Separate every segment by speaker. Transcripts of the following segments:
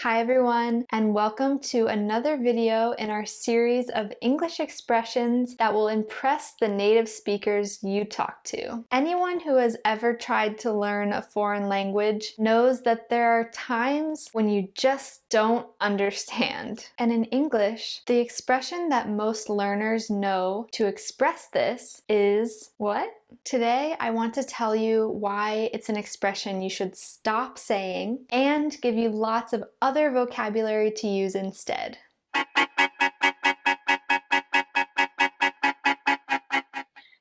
Speaker 1: Hi everyone, and welcome to another video in our series of English expressions that will impress the native speakers you talk to. Anyone who has ever tried to learn a foreign language knows that there are times when you just don't understand. And in English, the expression that most learners know to express this is what? Today, I want to tell you why it's an expression you should stop saying and give you lots of other vocabulary to use instead.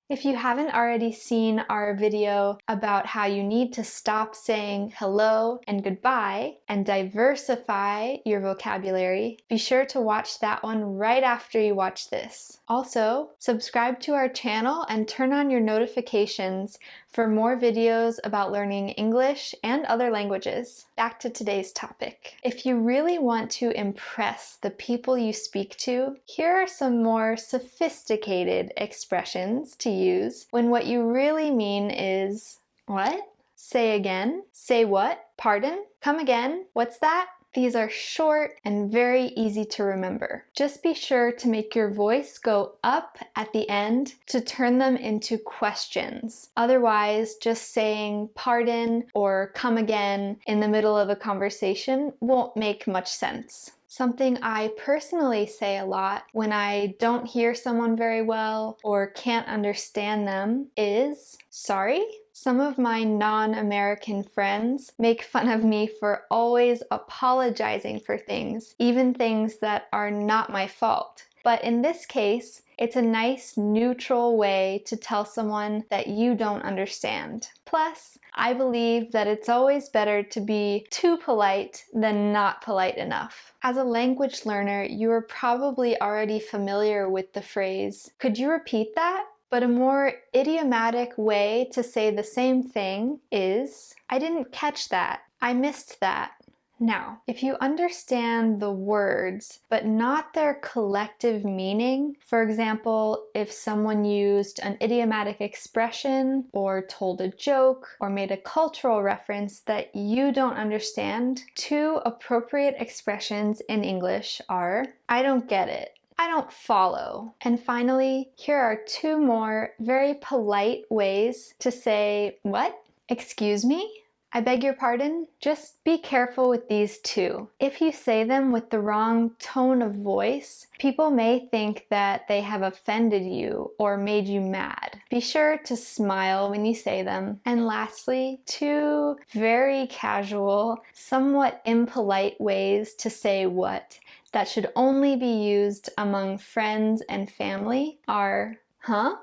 Speaker 1: If you haven't already seen our video about how you need to stop saying hello and goodbye and diversify your vocabulary, be sure to watch that one right after you watch this. Also, subscribe to our channel and turn on your notifications for more videos about learning English and other languages. Back to today's topic. If you really want to impress the people you speak to, here are some more sophisticated expressions to use when what you really mean is, what? Say again? Say what? Pardon? Come again? What's that? These are short and very easy to remember. Just be sure to make your voice go up at the end to turn them into questions. Otherwise, just saying pardon or come again in the middle of a conversation won't make much sense. Something I personally say a lot when I don't hear someone very well or can't understand them is sorry. Some of my non-American friends make fun of me for always apologizing for things, even things that are not my fault. But in this case, it's a nice neutral way to tell someone that you don't understand. Plus, I believe that it's always better to be too polite than not polite enough. As a language learner, you are probably already familiar with the phrase, "Could you repeat that?" But a more idiomatic way to say the same thing is, "I didn't catch that. I missed that." Now, if you understand the words, but not their collective meaning, for example, if someone used an idiomatic expression or told a joke or made a cultural reference that you don't understand, two appropriate expressions in English are, "I don't get it," "I don't follow." And finally, here are two more very polite ways to say, "What? Excuse me? I beg your pardon?" Just be careful with these two. If you say them with the wrong tone of voice, people may think that they have offended you or made you mad. Be sure to smile when you say them. And lastly, two very casual, somewhat impolite ways to say what that should only be used among friends and family are, huh?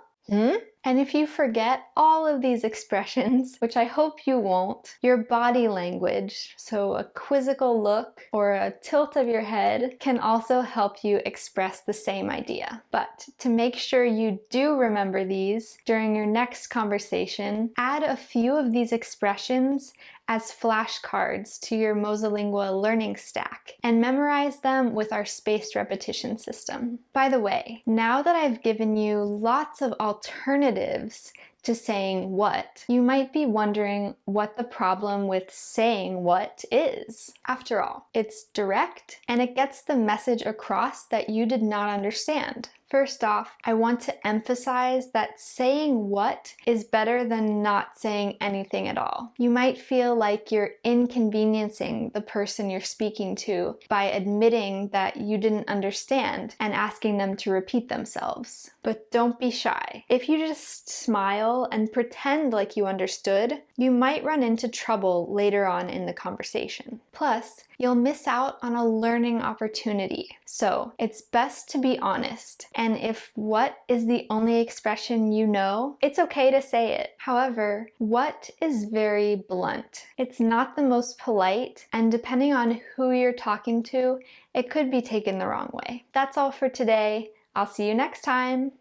Speaker 1: And if you forget all of these expressions, which I hope you won't, your body language, so a quizzical look or a tilt of your head, can also help you express the same idea. But to make sure you do remember these during your next conversation, add a few of these expressions as flashcards to your MosaLingua learning stack and memorize them with our spaced repetition system. By the way, now that I've given you lots of alternatives to saying what, you might be wondering what the problem with saying what is. After all, it's direct and it gets the message across that you did not understand. First off, I want to emphasize that saying what is better than not saying anything at all. You might feel like you're inconveniencing the person you're speaking to by admitting that you didn't understand and asking them to repeat themselves. But don't be shy. If you just smile and pretend like you understood, you might run into trouble later on in the conversation. Plus, you'll miss out on a learning opportunity. So it's best to be honest. And if what is the only expression you know, it's okay to say it. However, what is very blunt. It's not the most polite, and depending on who you're talking to, it could be taken the wrong way. That's all for today. I'll see you next time.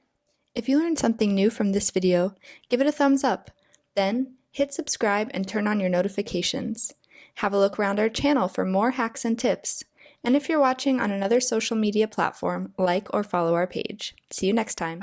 Speaker 2: If you learned something new from this video, give it a thumbs up. Then, hit subscribe and turn on your notifications. Have a look around our channel for more hacks and tips. And if you're watching on another social media platform, like or follow our page. See you next time.